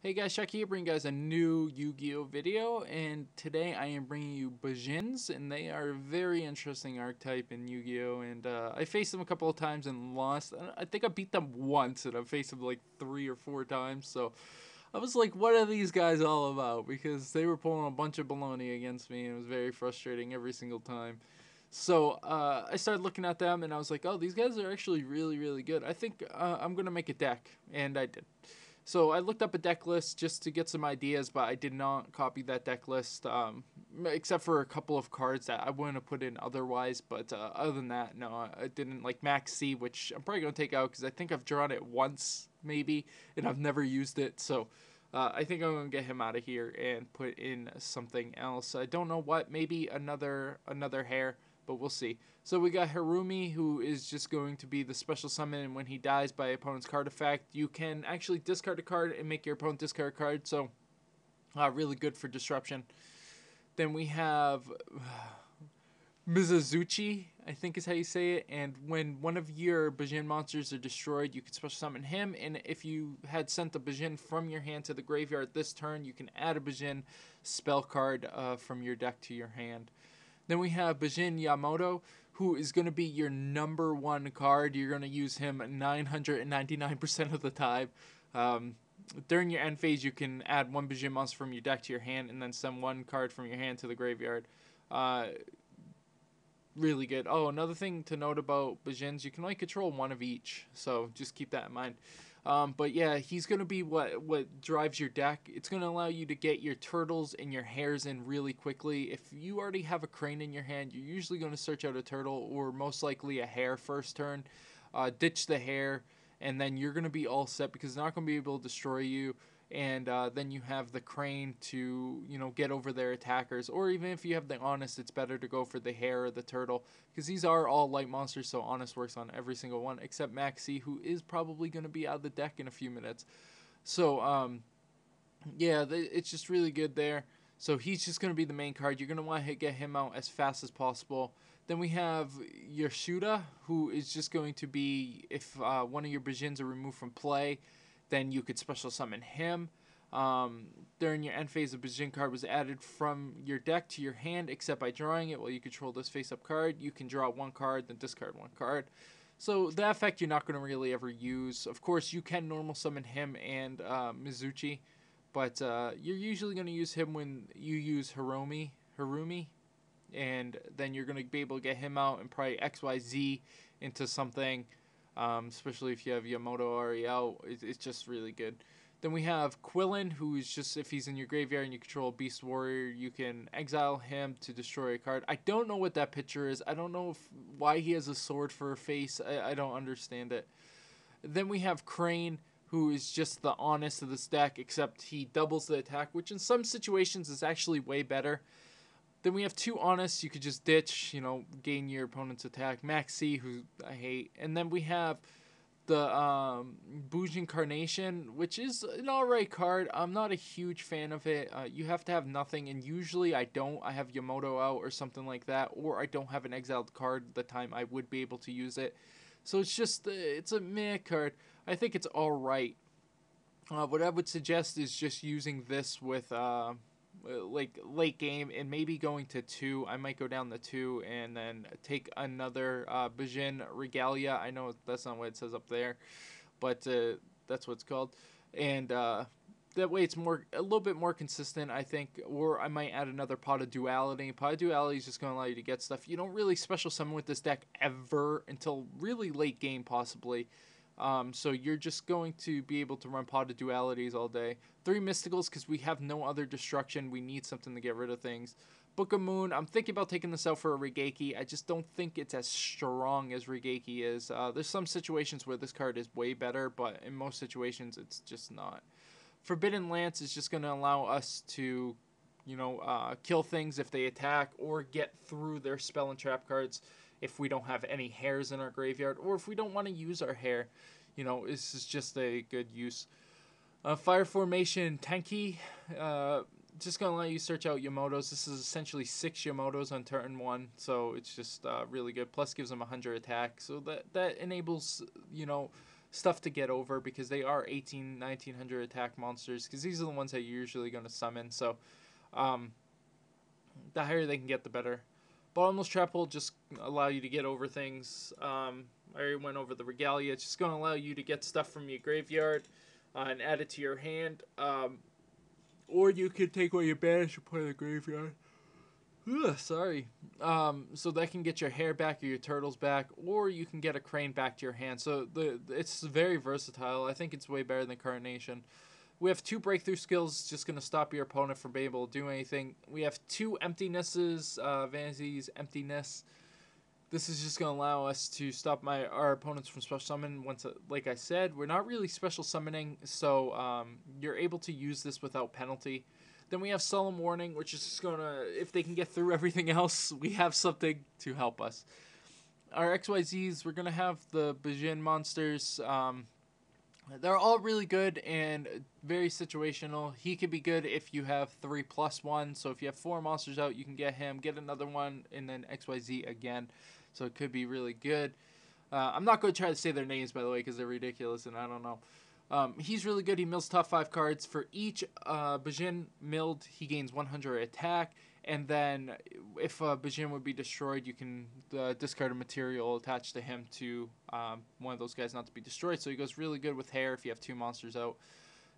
Hey guys, Chuck here, bringing you guys a new Yu-Gi-Oh video, and today I am bringing you Bujins, and they are a very interesting archetype in Yu-Gi-Oh, and I faced them a couple of times and lost. I think I beat them once, and I've faced them like 3 or 4 times, so I was like, what are these guys all about? Because they were pulling a bunch of baloney against me, and it was very frustrating every single time. So I started looking at them, and I was like, oh, these guys are actually really, really good. I think I'm going to make a deck, and I did. So I looked up a deck list just to get some ideas, but I did not copy that deck list, except for a couple of cards that I wouldn't have put in otherwise. But other than that, no, I didn't. Like Max C, which I'm probably going to take out because I think I've drawn it once, maybe, and I've never used it. So I think I'm going to get him out of here and put in something else. I don't know what, maybe another hair, but we'll see. So we got Harumi, who is just going to be the special summon, and when he dies by opponent's card effect, you can actually discard a card and make your opponent discard a card, so really good for disruption. Then we have Mizuzuchi, I think is how you say it, and when one of your Bujin monsters are destroyed, you can special summon him, and if you had sent the Bujin from your hand to the graveyard this turn, you can add a Bujin spell card from your deck to your hand. Then we have Bujin Yamato, who is going to be your #1 card. You're going to use him 999% of the time. During your end phase, you can add one Bujin monster from your deck to your hand and then send one card from your hand to the graveyard. Really good. Oh, another thing to note about Bujins, you can only control one of each, so just keep that in mind. But yeah, he's going to be what drives your deck. It's going to allow you to get your turtles and your hares in really quickly. If you already have a crane in your hand, you're usually going to search out a turtle or most likely a hare first turn. Ditch the hare, and then you're going to be all set because it's not going to be able to destroy you. And then you have the crane to, get over their attackers. Or even if you have the honest, it's better to go for the hare or the turtle, because these are all light monsters, so honest works on every single one, except Maxi, who is probably going to be out of the deck in a few minutes. So, yeah, it's just really good there. So he's just going to be the main card. You're going to want to get him out as fast as possible. Then we have Yoshida, who is just going to be, if one of your Bujins are removed from play, then you could special summon him. During your end phase, a Bujin card was added from your deck to your hand, except by drawing it while you control this face-up card. You can draw one card, then discard one card. So that effect you're not going to really ever use. Of course, you can normal summon him and Mizuchi, but you're usually going to use him when you use Harumi, and then you're going to be able to get him out and probably XYZ into something. Especially if you have Yamato already out, it's just really good. Then we have Quillen, who is just, if he's in your graveyard and you control a Beast Warrior, you can exile him to destroy a card. I don't know what that picture is. I don't know why he has a sword for a face. I don't understand it. Then we have Crane, who is just the honest of this deck, except he doubles the attack, which in some situations is actually way better. Then we have two Honest. You could just ditch, gain your opponent's attack. Maxi, who I hate. And then we have the Bujin Carnation, which is an alright card. I'm not a huge fan of it. You have to have nothing, and usually I don't. I have Yamato out or something like that, or I don't have an exiled card the time I would be able to use it. So it's just, it's a meh card. I think it's alright. What I would suggest is just using this with like late game and maybe going to 2. I might go down to 2 and then take another Bujin Regalia. I know that's not what it says up there, but that's what it's called. And that way it's a little bit more consistent, I think. Or I might add another Pot of Duality. Pot of Duality is just going to allow you to get stuff. You don't really special summon with this deck ever until really late game possibly. So you're just going to be able to run Pot of Dualities all day. 3 Mysticals because we have no other destruction. We need something to get rid of things. Book of Moon, I'm thinking about taking this out for a Regeki. I just don't think it's as strong as Regeki is. There's some situations where this card is way better, but in most situations it's just not. Forbidden Lance is just going to allow us to, kill things if they attack or get through their spell and trap cards if we don't have any hares in our graveyard, or if we don't want to use our hare. This is just a good use. Fire Formation Tenki, just going to let you search out Yamatos. This is essentially 6 Yamatos on turn 1, so it's just really good. Plus gives them 100 attack, so that enables, stuff to get over, because they are 1900 attack monsters, because these are the ones that you're usually going to summon. So um, the higher they can get, the better. Bottomless Trap will just allow you to get over things. I already went over the Regalia. It's just going to allow you to get stuff from your graveyard and add it to your hand. Or you could take what you banish and put in the graveyard. Ugh, sorry. So that can get your hair back or your turtles back, or you can get a crane back to your hand. So it's very versatile. I think it's way better than Carnation. We have 2 breakthrough skills, just going to stop your opponent from being able to do anything. We have 2 emptinesses, Vanity's Emptiness. This is just going to allow us to stop our opponents from special summon. Once, like I said, we're not really special summoning, so you're able to use this without penalty. Then we have Solemn Warning, which is just going to, if they can get through everything else, we have something to help us. Our XYZs, we're going to have the Bujin monsters. They're all really good and very situational. He could be good if you have 3+1. So if you have 4 monsters out, you can get him, get another one, and then XYZ again. So it could be really good. I'm not going to try to say their names, by the way, because they're ridiculous and I don't know. He's really good. He mills top 5 cards. For each Bujin milled, he gains 100 attack. And then if Bujin would be destroyed, you can discard a material attached to him to one of those guys not to be destroyed. So he goes really good with hair if you have 2 monsters out.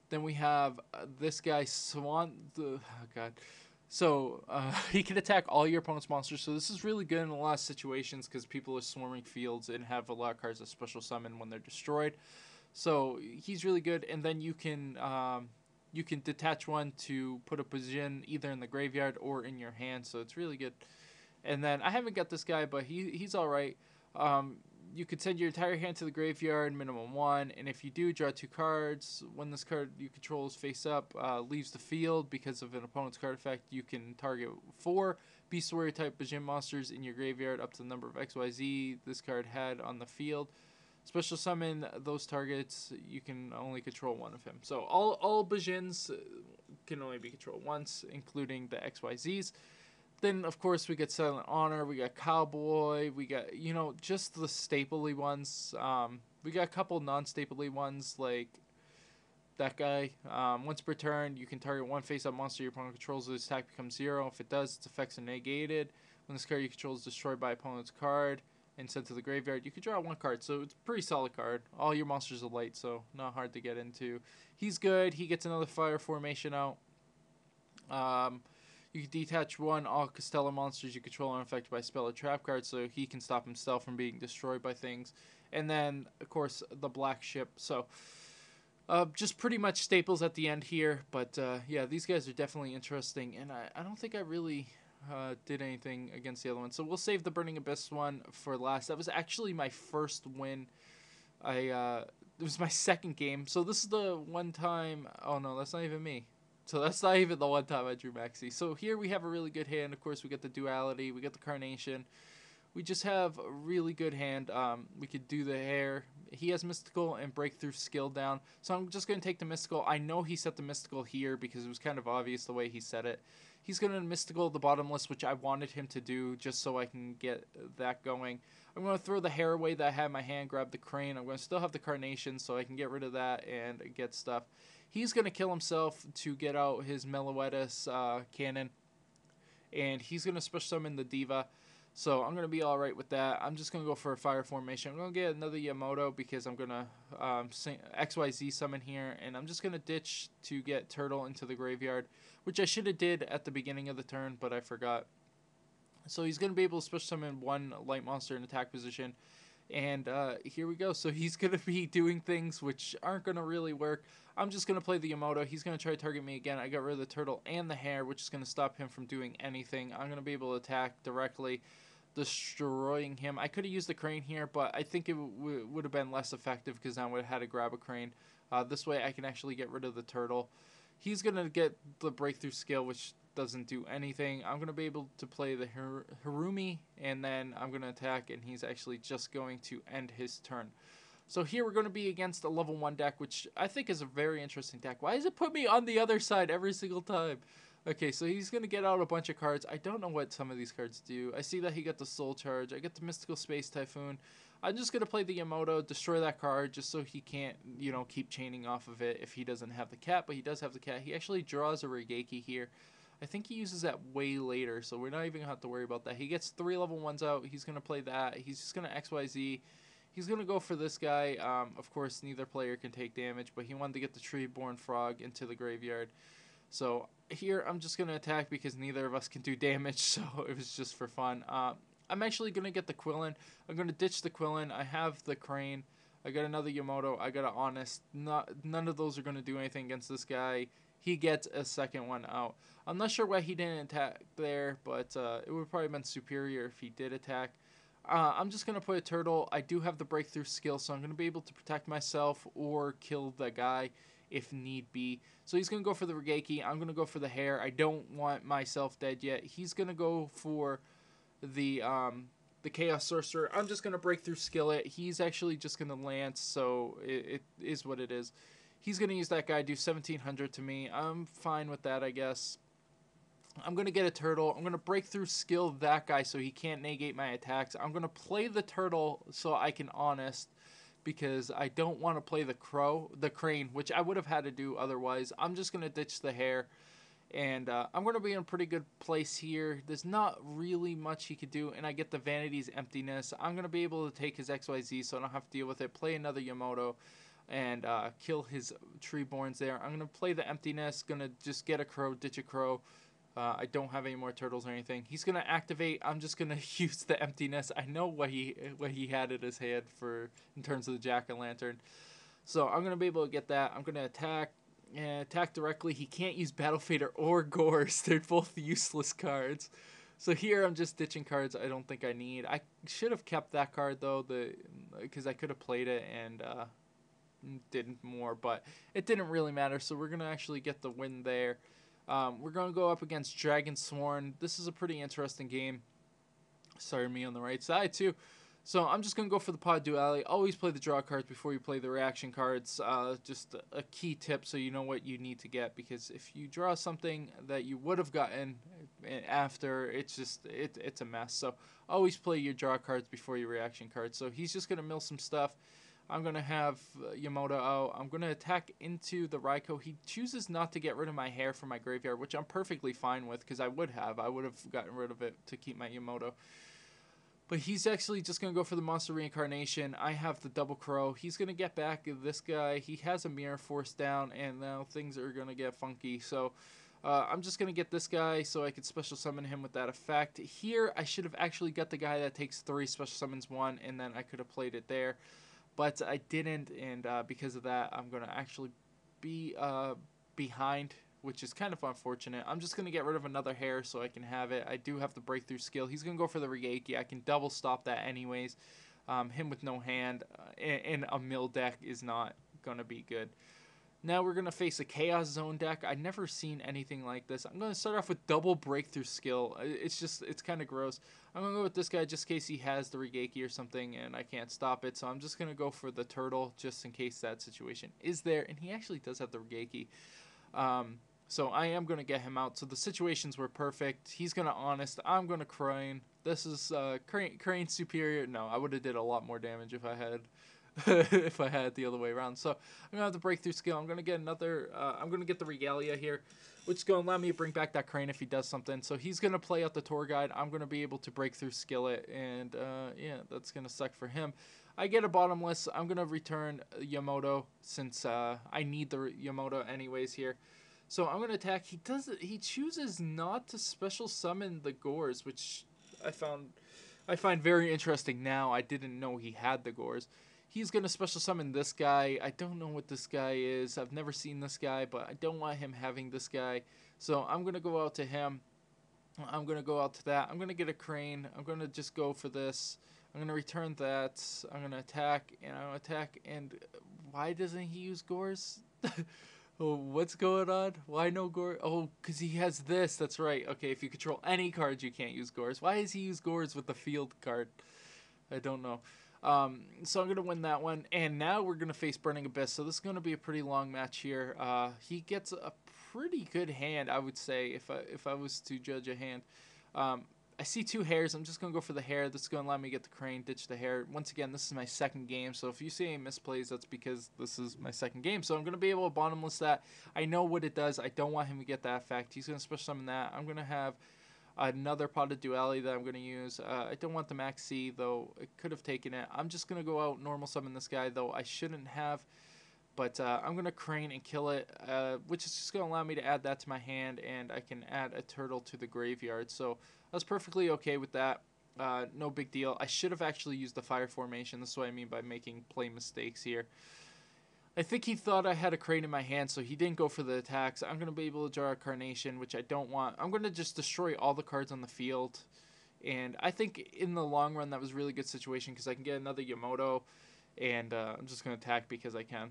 Then we have this guy, Swan. Oh, God. So he can attack all your opponent's monsters. So this is really good in a lot of situations because people are swarming fields and have a lot of cards that special summon when they're destroyed. So he's really good. And then you can detach one to put a Bujin either in the graveyard or in your hand. So it's really good. And then I haven't got this guy, but he's all right. You could send your entire hand to the graveyard, minimum 1, and if you do, draw 2 cards. When this card you control is face up, leaves the field because of an opponent's card effect, you can target 4 Beast Warrior type Bujin monsters in your graveyard up to the number of XYZ this card had on the field. Special summon those targets, you can only control 1 of him. So all Bujins can only be controlled once, including the XYZs. Then, of course, we get Silent Honor, we got Cowboy, we got, just the stapley ones. We got a couple non-stapley ones, like that guy. Once per turn, you can target 1 face-up monster your opponent controls, its attack becomes 0. If it does, its effects are negated. When this card you control is destroyed by opponent's card and sent to the graveyard, you can draw 1 card. So it's a pretty solid card. All your monsters are light, so not hard to get into. He's good. He gets another fire formation out. You can detach 1 all Costello monsters you control are affected by spell or trap cards, so he can stop himself from being destroyed by things. And then, of course, the black ship. So just pretty much staples at the end here. But yeah, these guys are definitely interesting. And I don't think I really did anything against the other one. So we'll save the Burning Abyss one for last. That was actually my first win. It was my second game. So this is the one time... Oh, no, that's not even me. So that's not even the one time I drew Maxi. So here we have a really good hand. Of course, we get the Duality. We get the Carnation. We just have a really good hand. We could do the hair. He has Mystical and Breakthrough skill down. So I'm just going to take the Mystical. I know he set the Mystical here because it was kind of obvious the way he set it. He's going to Mystical the Bottomless, which I wanted him to do just so I can get that going. I'm going to throw the hair away that I had in my hand, grab the Crane. I'm going to still have the Carnation so I can get rid of that and get stuff. He's going to kill himself to get out his Meloetis cannon. And he's going to special summon the Diva. So I'm going to be alright with that. I'm just going to go for a fire formation. I'm going to get another Yamoto because I'm going to XYZ summon here. And I'm just going to ditch to get Turtle into the graveyard, which I should have did at the beginning of the turn, but I forgot. So he's going to be able to special summon 1 light monster in attack position. And here we go. So he's going to be doing things which aren't going to really work. I'm just going to play the Yamoto. He's going to try to target me again. I got rid of the Turtle and the hair, which is going to stop him from doing anything. I'm going to be able to attack directly, destroying him. I could have used the Crane here, but I think it would have been less effective because I would have had to grab a Crane. This way I can actually get rid of the Turtle. He's going to get the Breakthrough skill, which doesn't do anything. I'm going to be able to play the Harumi, and then I'm going to attack, and he's actually just going to end his turn. So here we're going to be against a level 1 deck, which I think is a very interesting deck. Why does it put me on the other side every single time? Okay, so he's going to get out a bunch of cards. I don't know what some of these cards do. I see that he got the Soul Charge. I get the Mystical Space Typhoon. I'm just going to play the Yamoto, destroy that card just so he can't, you know, keep chaining off of it if he doesn't have the cat, but he does have the cat. He actually draws a Regeki here. I think he uses that way later, so we're not even going to have to worry about that. He gets 3 level 1s out. He's going to play that. He's just going to XYZ. He's going to go for this guy. Of course, neither player can take damage, but he wanted to get the Treeborn Frog into the graveyard. So here, I'm just going to attack because neither of us can do damage, so it was just for fun. I'm actually going to get the Quillin. I'm going to ditch the Quillin. I have the Crane. I got another Yamoto. I got an Honest. None of those are going to do anything against this guy. He gets a second one out. I'm not sure why he didn't attack there, but it would probably have been superior if he did attack. I'm just going to put a turtle. I do have the breakthrough skill, so I'm going to be able to protect myself or kill the guy if need be. So he's going to go for the Regeki. I'm going to go for the Hare. I don't want myself dead yet. He's going to go for the Chaos Sorcerer. I'm just going to break through Skillet. He's actually just going to Lance, so it is what it is. He's going to use that guy, do 1700 to me. I'm fine with that, I guess. I'm going to get a turtle. I'm going to break through skill that guy so he can't negate my attacks. I'm going to play the turtle so I can Honest, because I don't want to play the crane, which I would have had to do otherwise. I'm just going to ditch the Hare. And I'm going to be in a pretty good place here. There's not really much he could do. And I get the Vanity's Emptiness. I'm going to be able to take his XYZ so I don't have to deal with it. Play another Yamoto and kill his Treeborns there. I'm going to play the Emptiness. Going to just get a Crow, ditch a Crow. I don't have any more turtles or anything. He's going to activate. I'm just going to use the Emptiness. I know what he had in his hand in terms of the Jack-o'-lantern. So I'm going to be able to get that. I'm going to attack. And attack directly. He can't use Battle Fader or Gorse. They're both useless cards. So here I'm just ditching cards I don't think I need. I should have kept that card though, because I could have played it and did more, but it didn't really matter. So we're gonna actually get the win there. We're gonna go up against Dragon Sworn. This is a pretty interesting game. Sorry, me on the right side too. So I'm just going to go for the Pod Duality. Always play the draw cards before you play the reaction cards. Just a key tip so you know what you need to get. Because if you draw something that you would have gotten after, it's a mess. So always play your draw cards before your reaction cards. So he's just going to mill some stuff. I'm going to have Yamoto out. I'm going to attack into the Raikou. He chooses not to get rid of my Hare from my graveyard, which I'm perfectly fine with because I would have. I would have gotten rid of it to keep my Yamoto. But he's actually just going to go for the Monster Reincarnation. I have the Double Crow. He's going to get back this guy. He has a Mirror Force down, and now things are going to get funky. So I'm just going to get this guy so I could special summon him with that effect. Here, I should have actually got the guy that takes 3 special summons 1, and then I could have played it there. But I didn't, and because of that, I'm going to actually be behind, which is kind of unfortunate. I'm just going to get rid of another Hare so I can have it. I do have the breakthrough skill. He's going to go for the Regeki. I can double stop that anyways. Him with no hand in a mill deck is not going to be good. Now we're going to face a Chaos Zone deck. I've never seen anything like this. I'm going to start off with double breakthrough skill. It's kind of gross. I'm going to go with this guy just in case he has the Regeki or something and I can't stop it. So I'm just going to go for the turtle just in case that situation is there. And he actually does have the Regeki. So I am going to get him out. So the situations were perfect. He's going to Honest. I'm going to Crane. This is Crane superior. No, I would have did a lot more damage if I had if I had it the other way around. So I'm going to have the breakthrough skill. I'm going to get another. I'm going to get the Regalia here, which is going to allow me to bring back that Crane if he does something. So he's going to play out the Tour Guide. I'm going to be able to break through Skillet. And yeah, that's going to suck for him. I get a bottomless. I'm going to return Yamoto since I need the Yamoto anyways here. So I'm going to attack. He chooses not to special summon the Gores, which I find very interesting now. I didn't know he had the Gores. He's going to special summon this guy. I don't know what this guy is. I've never seen this guy, but I don't want him having this guy. So I'm going to go out to him. I'm going to go out to that. I'm going to get a Crane. I'm going to just go for this. I'm going to return that. I'm going to attack, and I'm going to attack. And why doesn't he use Gores? Oh, what's going on? Why no Gores? Oh, because he has this. That's right. Okay, if you control any cards, you can't use Gores. Why does he use Gores with the field card? I don't know. So I'm going to win that one. And now we're going to face Burning Abyss. So this is going to be a pretty long match here. He gets a pretty good hand, I would say, if I was to judge a hand. I see 2 hairs. I'm just going to go for the hair. This is going to allow me to get the crane, ditch the hair. Once again, this is my second game, so if you see any misplays, that's because this is my second game. So I'm going to be able to bottomless that. I know what it does. I don't want him to get that effect. He's going to special summon that. I'm going to have another pot of duality that I'm going to use. I don't want the max C, though. I could have taken it. I'm just going to go out normal summon this guy, though I shouldn't have. But I'm going to crane and kill it, which is just going to allow me to add that to my hand, and I can add a turtle to the graveyard. So I was perfectly okay with that. No big deal. I should have actually used the fire formation. This is what I mean by making play mistakes here. I think he thought I had a crane in my hand, so he didn't go for the attacks. I'm going to be able to draw a Carnation, which I don't want. I'm going to just destroy all the cards on the field. And I think in the long run, that was a really good situation because I can get another Yamoto, and I'm just going to attack because I can.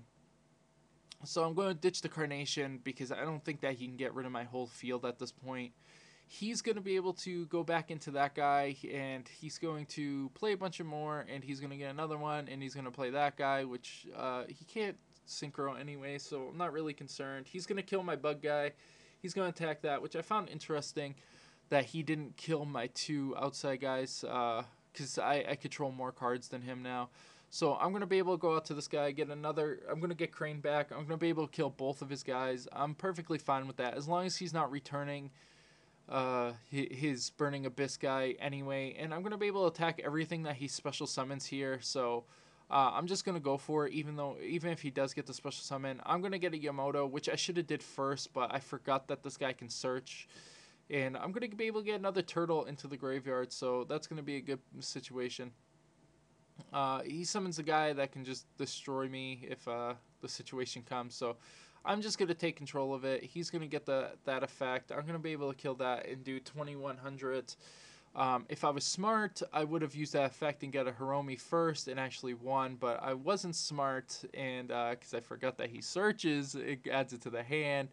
So I'm going to ditch the Carnation because I don't think that he can get rid of my whole field at this point. He's going to be able to go back into that guy, and he's going to play a bunch of more, and he's going to get another one, and he's going to play that guy, which he can't synchro anyway, so I'm not really concerned. He's going to kill my bug guy. He's going to attack that, which I found interesting that he didn't kill my 2 outside guys because I control more cards than him now. So I'm going to be able to go out to this guy, get another, I'm going to get Crane back. I'm going to be able to kill both of his guys. I'm perfectly fine with that, as long as he's not returning his Burning Abyss guy anyway. And I'm going to be able to attack everything that he special summons here. So I'm just going to go for it, even if he does get the special summon. I'm going to get a Yamoto, which I should have did first, but I forgot that this guy can search. And I'm going to be able to get another turtle into the graveyard, so that's going to be a good situation. He summons a guy that can just destroy me if the situation comes. So I'm just going to take control of it. He's going to get that effect. I'm going to be able to kill that and do 2100. If I was smart, I would have used that effect and get a Hiromi first and actually won. But I wasn't smart, and because I forgot that he searches, it adds it to the hand.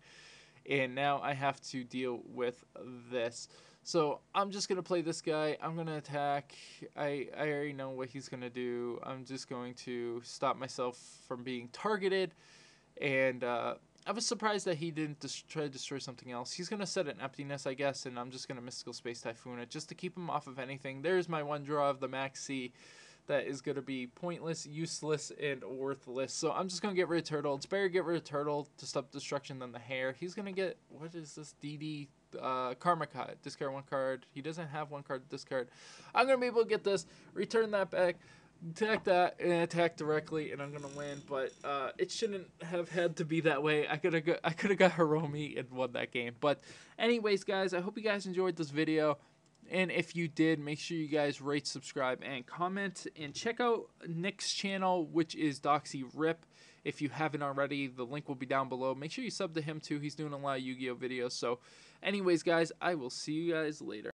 And now I have to deal with this. So I'm just going to play this guy. I'm going to attack. I already know what he's going to do. I'm just going to stop myself from being targeted. And I was surprised that he didn't try to destroy something else. He's going to set an emptiness, I guess, and I'm just going to Mystical Space Typhoon it just to keep him off of anything. There's my one draw of the Max C. That is going to be pointless, useless, and worthless. So I'm just going to get rid of Turtle. It's better to get rid of Turtle to stop destruction than the hair. He's going to get, what is this, DD Karma card. Discard 1 card. He doesn't have 1 card to discard. I'm going to be able to get this, return that back, attack that, and attack directly, and I'm going to win. But it shouldn't have had to be that way. I could have got Hiromi and won that game. But anyways, guys, I hope you guys enjoyed this video. And if you did, make sure you guys rate, subscribe, and comment. And check out Nick's channel, which is Doxy Rip. If you haven't already, the link will be down below. Make sure you sub to him, too. He's doing a lot of Yu-Gi-Oh! Videos. So, anyways, guys, I will see you guys later.